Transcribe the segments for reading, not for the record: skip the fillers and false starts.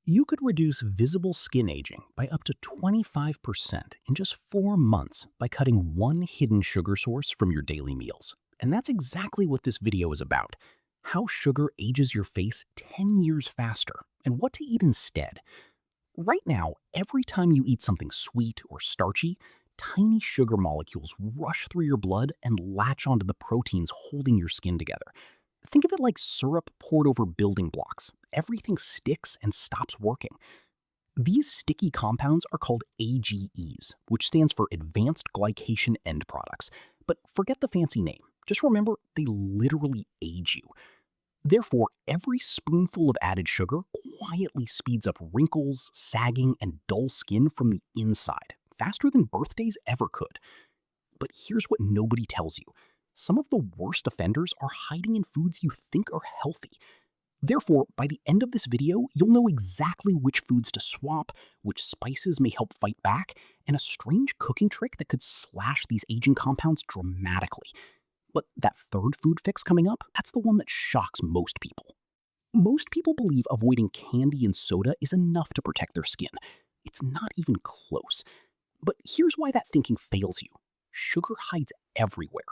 You could reduce visible skin aging by up to 25% in just 4 months by cutting one hidden sugar source from your daily meals. And that's exactly what this video is about: how sugar ages your face 10 years faster and what to eat instead. Right now, every time you eat something sweet or starchy, tiny sugar molecules rush through your blood and latch onto the proteins holding your skin together. Think of it like syrup poured over building blocks. Everything sticks and stops working. These sticky compounds are called AGEs, which stands for Advanced Glycation End-products. But forget the fancy name. Just remember, they literally age you. Therefore, every spoonful of added sugar quietly speeds up wrinkles, sagging, and dull skin from the inside, faster than birthdays ever could. But here's what nobody tells you: some of the worst offenders are hiding in foods you think are healthy. Therefore, by the end of this video, you'll know exactly which foods to swap, which spices may help fight back, and a strange cooking trick that could slash these aging compounds dramatically. But that third food fix coming up, that's the one that shocks most people. Most people believe avoiding candy and soda is enough to protect their skin. It's not even close. But here's why that thinking fails you: sugar hides everywhere.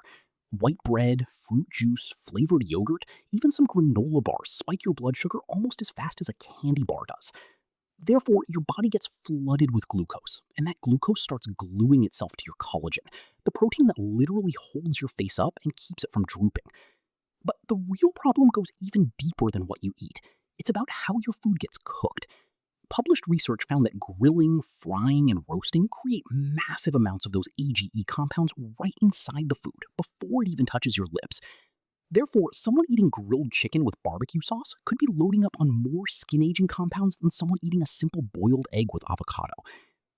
White bread, fruit juice, flavored yogurt, even some granola bars spike your blood sugar almost as fast as a candy bar does. Therefore, your body gets flooded with glucose, and that glucose starts gluing itself to your collagen, the protein that literally holds your face up and keeps it from drooping. But the real problem goes even deeper than what you eat. It's about how your food gets cooked. Published research found that grilling, frying, and roasting create massive amounts of those AGE compounds right inside the food before it even touches your lips. Therefore, someone eating grilled chicken with barbecue sauce could be loading up on more skin-aging compounds than someone eating a simple boiled egg with avocado.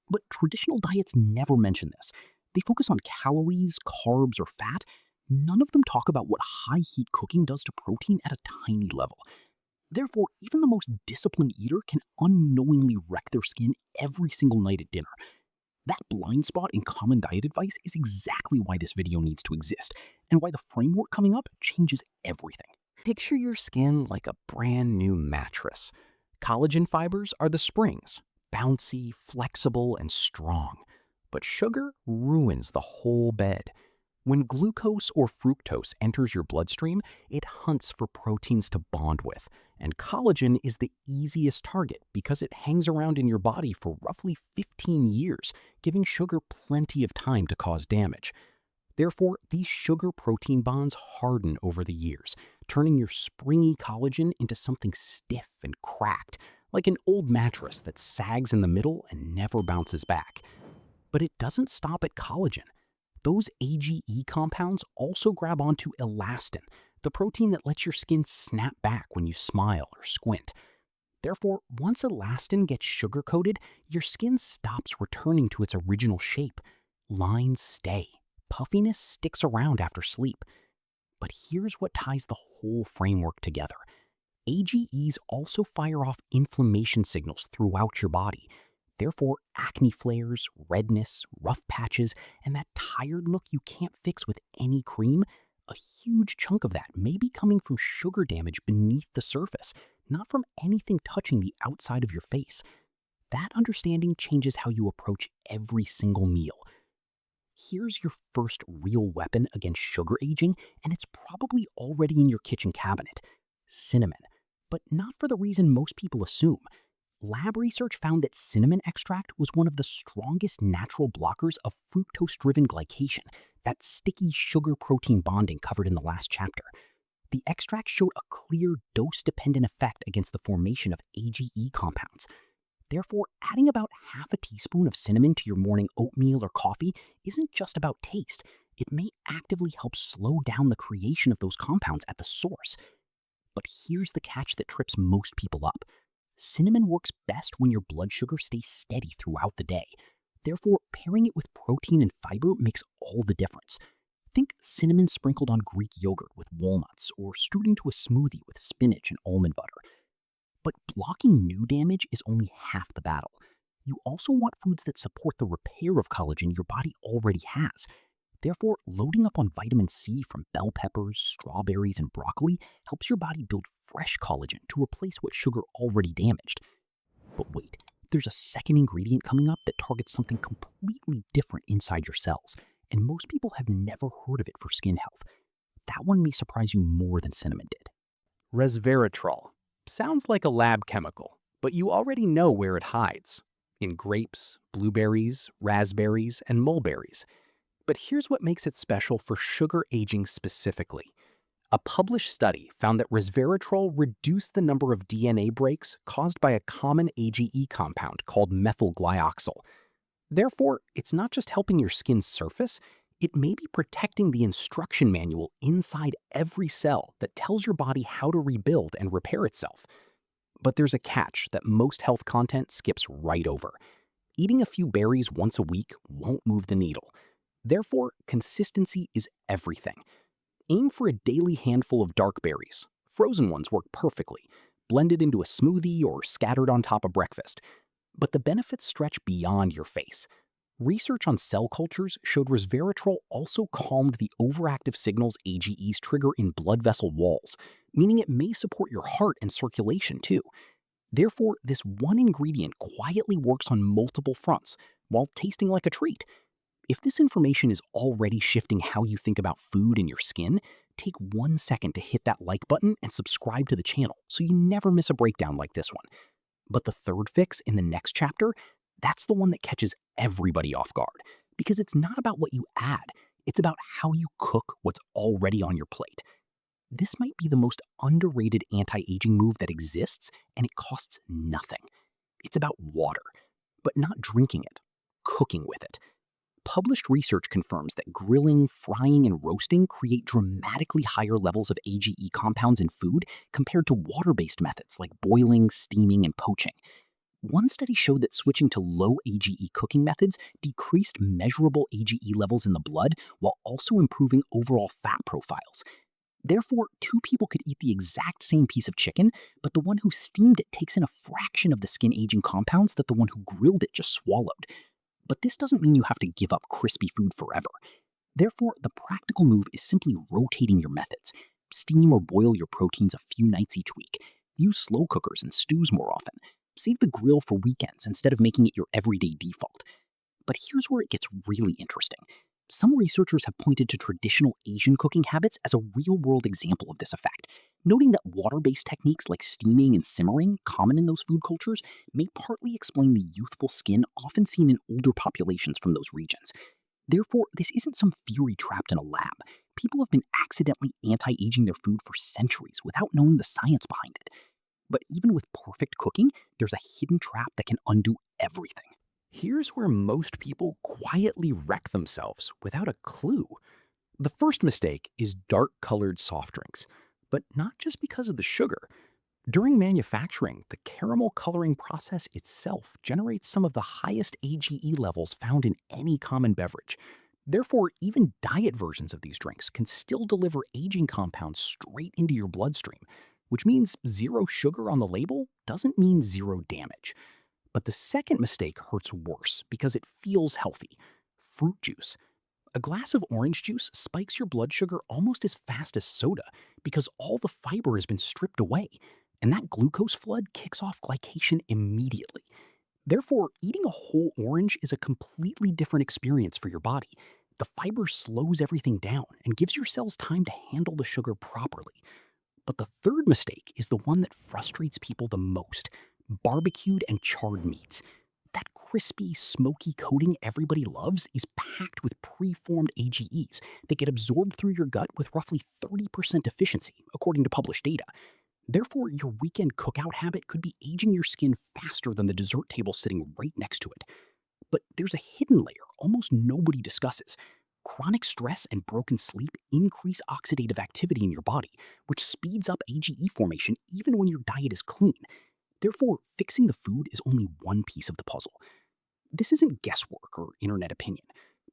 But traditional diets never mention this. They focus on calories, carbs, or fat. None of them talk about what high-heat cooking does to protein at a tiny level. Therefore, even the most disciplined eater can unknowingly wreck their skin every single night at dinner. That blind spot in common diet advice is exactly why this video needs to exist, and why the framework coming up changes everything. Picture your skin like a brand new mattress. Collagen fibers are the springs, bouncy, flexible, and strong. But sugar ruins the whole bed. When glucose or fructose enters your bloodstream, it hunts for proteins to bond with, and collagen is the easiest target because it hangs around in your body for roughly 15 years, giving sugar plenty of time to cause damage. Therefore, these sugar-protein bonds harden over the years, turning your springy collagen into something stiff and cracked, like an old mattress that sags in the middle and never bounces back. But it doesn't stop at collagen. Those AGE compounds also grab onto elastin, the protein that lets your skin snap back when you smile or squint. Therefore, once elastin gets sugar-coated, your skin stops returning to its original shape. Lines stay. Puffiness sticks around after sleep. But here's what ties the whole framework together. AGEs also fire off inflammation signals throughout your body. Therefore, acne flares, redness, rough patches, and that tired look you can't fix with any cream, a huge chunk of that may be coming from sugar damage beneath the surface, not from anything touching the outside of your face. That understanding changes how you approach every single meal. Here's your first real weapon against sugar aging, and it's probably already in your kitchen cabinet: cinnamon. But not for the reason most people assume. Lab research found that cinnamon extract was one of the strongest natural blockers of fructose-driven glycation, that sticky sugar-protein bonding covered in the last chapter. The extract showed a clear dose-dependent effect against the formation of AGE compounds. Therefore, adding about half a teaspoon of cinnamon to your morning oatmeal or coffee isn't just about taste. It may actively help slow down the creation of those compounds at the source. But here's the catch that trips most people up. Cinnamon works best when your blood sugar stays steady throughout the day. Therefore, pairing it with protein and fiber makes all the difference. Think cinnamon sprinkled on Greek yogurt with walnuts, or stewed into a smoothie with spinach and almond butter. But blocking new damage is only half the battle. You also want foods that support the repair of collagen your body already has. Therefore, loading up on vitamin C from bell peppers, strawberries, and broccoli helps your body build fresh collagen to replace what sugar already damaged. there's a second ingredient coming up that targets something completely different inside your cells, and most people have never heard of it for skin health. That one may surprise you more than cinnamon did. Resveratrol. Sounds like a lab chemical, but you already know where it hides. In grapes, blueberries, raspberries, and mulberries. But here's what makes it special for sugar aging specifically. A published study found that resveratrol reduced the number of DNA breaks caused by a common AGE compound called methylglyoxal. Therefore, it's not just helping your skin's surface, it may be protecting the instruction manual inside every cell that tells your body how to rebuild and repair itself. But there's a catch that most health content skips right over. Eating a few berries once a week won't move the needle. Therefore, consistency is everything. Aim for a daily handful of dark berries. Frozen ones work perfectly, blended into a smoothie or scattered on top of breakfast. But the benefits stretch beyond your face. Research on cell cultures showed resveratrol also calmed the overactive signals AGEs trigger in blood vessel walls, meaning it may support your heart and circulation too. Therefore, this one ingredient quietly works on multiple fronts while tasting like a treat. If this information is already shifting how you think about food and your skin, take 1 second to hit that like button and subscribe to the channel so you never miss a breakdown like this one. But the third fix in the next chapter, that's the one that catches everybody off guard, because it's not about what you add, it's about how you cook what's already on your plate. This might be the most underrated anti-aging move that exists, and it costs nothing. It's about water, but not drinking it, cooking with it. Published research confirms that grilling, frying, and roasting create dramatically higher levels of AGE compounds in food compared to water-based methods like boiling, steaming, and poaching. One study showed that switching to low AGE cooking methods decreased measurable AGE levels in the blood while also improving overall fat profiles. Therefore, two people could eat the exact same piece of chicken, but the one who steamed it takes in a fraction of the skin aging compounds that the one who grilled it just swallowed. But this doesn't mean you have to give up crispy food forever. Therefore, the practical move is simply rotating your methods. Steam or boil your proteins a few nights each week. Use slow cookers and stews more often. Save the grill for weekends instead of making it your everyday default. But here's where it gets really interesting. Some researchers have pointed to traditional Asian cooking habits as a real-world example of this effect, noting that water-based techniques like steaming and simmering, common in those food cultures, may partly explain the youthful skin often seen in older populations from those regions. Therefore, this isn't some theory trapped in a lab. People have been accidentally anti-aging their food for centuries without knowing the science behind it. But even with perfect cooking, there's a hidden trap that can undo everything. Here's where most people quietly wreck themselves without a clue. The first mistake is dark-colored soft drinks, but not just because of the sugar. During manufacturing, the caramel coloring process itself generates some of the highest AGE levels found in any common beverage. Therefore, even diet versions of these drinks can still deliver aging compounds straight into your bloodstream, which means zero sugar on the label doesn't mean zero damage. But the second mistake hurts worse because it feels healthy. Fruit juice. A glass of orange juice spikes your blood sugar almost as fast as soda because all the fiber has been stripped away, and that glucose flood kicks off glycation immediately. Therefore, eating a whole orange is a completely different experience for your body. The fiber slows everything down and gives your cells time to handle the sugar properly. But the third mistake is the one that frustrates people the most: barbecued and charred meats. That crispy, smoky coating everybody loves is packed with preformed AGEs that get absorbed through your gut with roughly 30% efficiency, according to published data. Therefore, your weekend cookout habit could be aging your skin faster than the dessert table sitting right next to it. But there's a hidden layer almost nobody discusses. Chronic stress and broken sleep increase oxidative activity in your body, which speeds up AGE formation even when your diet is clean. Therefore, fixing the food is only one piece of the puzzle. This isn't guesswork or internet opinion.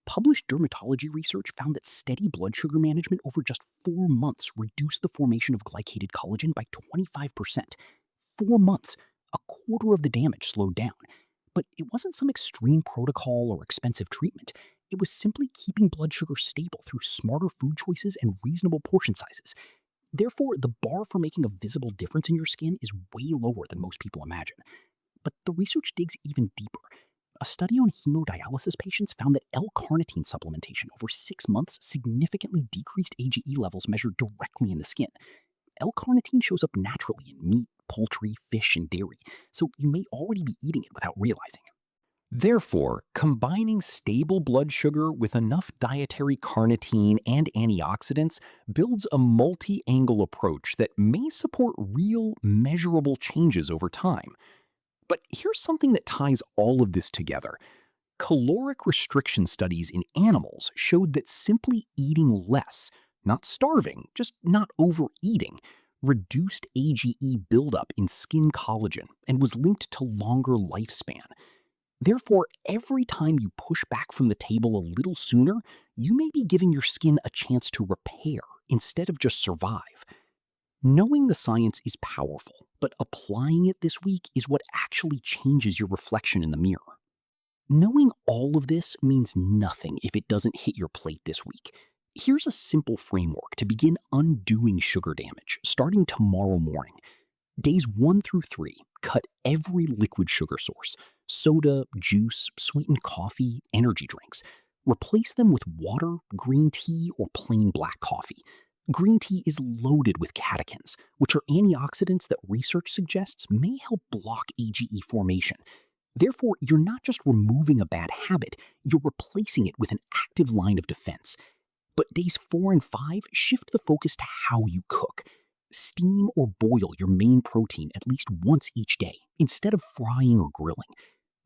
Published dermatology research found that steady blood sugar management over just 4 months reduced the formation of glycated collagen by 25%. 4 months, a quarter of the damage slowed down. But it wasn't some extreme protocol or expensive treatment. It was simply keeping blood sugar stable through smarter food choices and reasonable portion sizes. Therefore, the bar for making a visible difference in your skin is way lower than most people imagine. But the research digs even deeper. A study on hemodialysis patients found that L-carnitine supplementation over 6 months significantly decreased AGE levels measured directly in the skin. L-carnitine shows up naturally in meat, poultry, fish, and dairy, so you may already be eating it without realizing it. Therefore, combining stable blood sugar with enough dietary carnitine and antioxidants builds a multi-angle approach that may support real, measurable changes over time. But here's something that ties all of this together. Caloric restriction studies in animals showed that simply eating less, not starving, just not overeating, reduced AGE buildup in skin collagen and was linked to longer lifespan. Therefore, every time you push back from the table a little sooner, you may be giving your skin a chance to repair instead of just survive. Knowing the science is powerful, but applying it this week is what actually changes your reflection in the mirror. Knowing all of this means nothing if it doesn't hit your plate this week. Here's a simple framework to begin undoing sugar damage starting tomorrow morning. Days 1 through 3, cut every liquid sugar source: soda, juice, sweetened coffee, energy drinks. Replace them with water, green tea, or plain black coffee. Green tea is loaded with catechins, which are antioxidants that research suggests may help block AGE formation. Therefore, you're not just removing a bad habit, you're replacing it with an active line of defense. But days 4 and 5 shift the focus to how you cook. Steam or boil your main protein at least once each day, instead of frying or grilling.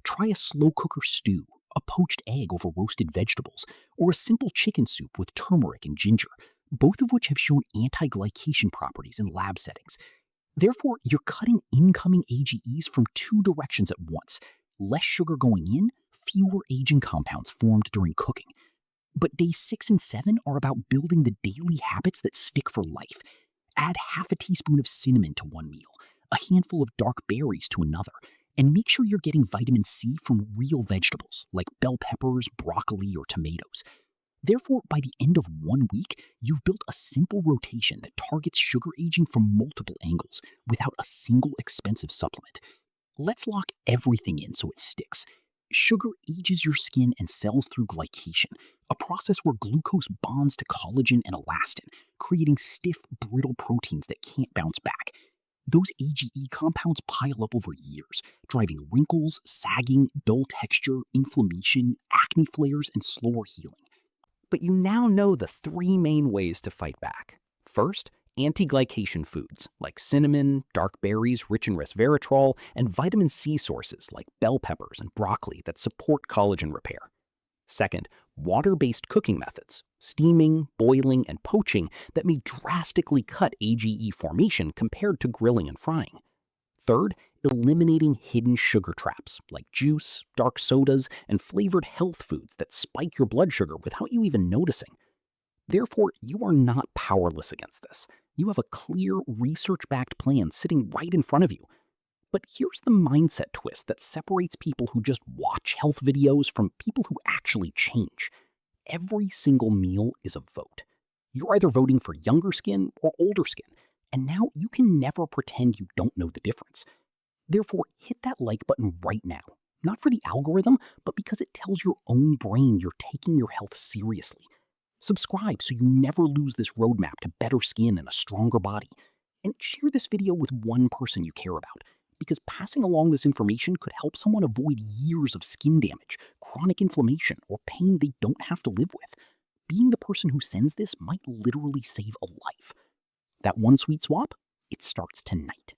Try a slow cooker stew, a poached egg over roasted vegetables, or a simple chicken soup with turmeric and ginger, both of which have shown anti-glycation properties in lab settings. Therefore, you're cutting incoming AGEs from 2 directions at once: less sugar going in, fewer aging compounds formed during cooking. But days 6 and 7 are about building the daily habits that stick for life. Add half a teaspoon of cinnamon to one meal, a handful of dark berries to another, and make sure you're getting vitamin C from real vegetables like bell peppers, broccoli, or tomatoes. Therefore, by the end of 1 week, you've built a simple rotation that targets sugar aging from multiple angles without a single expensive supplement. Let's lock everything in so it sticks. Sugar ages your skin and cells through glycation, a process where glucose bonds to collagen and elastin, creating stiff, brittle proteins that can't bounce back. Those AGE compounds pile up over years, driving wrinkles, sagging, dull texture, inflammation, acne flares, and slower healing. But you now know the 3 main ways to fight back. First, anti-glycation foods like cinnamon, dark berries rich in resveratrol, and vitamin C sources like bell peppers and broccoli that support collagen repair. Second, water-based cooking methods, steaming, boiling, and poaching that may drastically cut AGE formation compared to grilling and frying. Third, eliminating hidden sugar traps like juice, dark sodas, and flavored health foods that spike your blood sugar without you even noticing. Therefore, you are not powerless against this. You have a clear, research-backed plan sitting right in front of you. But here's the mindset twist that separates people who just watch health videos from people who actually change. Every single meal is a vote. You're either voting for younger skin or older skin, and now you can never pretend you don't know the difference. Therefore, hit that like button right now. Not for the algorithm, but because it tells your own brain you're taking your health seriously. Subscribe so you never lose this roadmap to better skin and a stronger body. And share this video with one person you care about, because passing along this information could help someone avoid years of skin damage, chronic inflammation, or pain they don't have to live with. Being the person who sends this might literally save a life. That one sweet swap, it starts tonight.